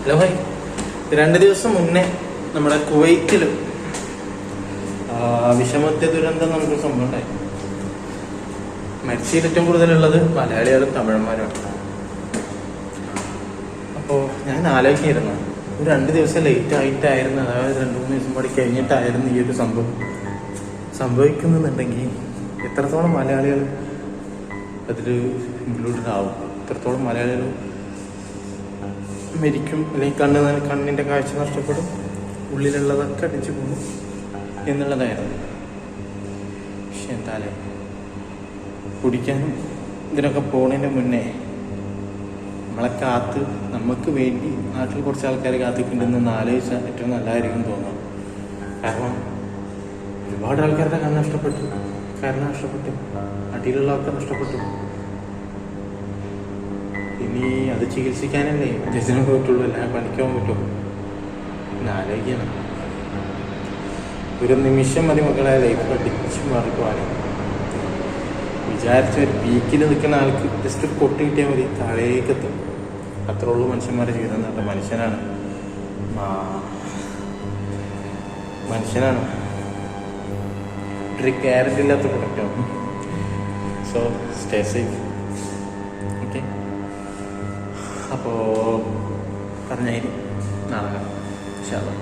Hello bhai, 2 ദിവസം മുന്നേ നമ്മുടെ കുവൈറ്റിൽ വിഷമത്യ ദുരന്തം എന്നൊരു സംഭവം ഉണ്ടായി. മരിച്ചതിൽ ഏറ്റവും കൂടുതലുള്ളത് മലയാളികളും തമിഴന്മാരുമാണ്. അപ്പോൾ ഞാൻ ആലോചിക്കായിരുന്നു, ഒരു 2 ദിവസം ലേറ്റ് ആയിട്ടായിരുന്നു, അതായത് 2-3 ദിവസം കൂടി കഴിഞ്ഞിട്ടായിരുന്നു ഈ ഒരു സംഭവം സംഭവിക്കുന്നുണ്ടെങ്കിൽ എത്രത്തോളം മലയാളികൾ അതിൽ ഇൻക്ലൂഡഡ് ആവും, എത്രത്തോളം മലയാളികൾ മരിക്കും, അല്ലെങ്കിൽ കണ്ണിൻ്റെ കാഴ്ച നഷ്ടപ്പെടും, ഉള്ളിലുള്ളതൊക്കെ അടിച്ചു പോകും എന്നുള്ളതായിരുന്നു. പക്ഷെ എന്തായാലേ കുടിക്കാനും ഇതിനൊക്കെ പോകുന്നതിൻ്റെ മുന്നേ നമ്മളെ നമുക്ക് വേണ്ടി നാട്ടിൽ കുറച്ച് ആൾക്കാർ കാത്തിട്ടുണ്ടെന്ന് ആലോചിച്ചാൽ ഏറ്റവും നല്ലതായിരിക്കും തോന്നുന്നു. കാരണം ഒരുപാട് ആൾക്കാരുടെ കണ്ണ് നഷ്ടപ്പെട്ടു, കാരണം നഷ്ടപ്പെട്ടു, അടിയിലുള്ളവർക്ക് നഷ്ടപ്പെട്ടു. ഇനി അത് ചികിത്സിക്കാനല്ലേ ജസിനെ പറ്റുള്ളൂ, എല്ലാം പണിക്കാൻ പറ്റുള്ളൂ. പിന്നെ ആലോചിക്കണം, ഒരു നിമിഷം മതി മക്കളെ ലൈഫ് അടിച്ചു മാറിക്കുവാനും. വിചാരിച്ച ഒരു പീക്കിൽ നിൽക്കുന്ന ആൾക്ക് ജസ്റ്റ് ഒരു പൊട്ട് കിട്ടിയാൽ മതി, താഴേക്കെത്തും. അത്രേ ഉള്ളൂ മനുഷ്യന്മാരെ ജീവിതം എന്ന് പറഞ്ഞാൽ. മനുഷ്യനാണ് ഒരു ഗ്യാരണ്ടി ഇല്ലാത്ത പ്രൊഡക്റ്റാണ്. So stay safe. ഓക്കെ, അപ്പോൾ പറഞ്ഞാൽ നാളെ കാണാം. ഇൻഷാ അല്ലാഹ്.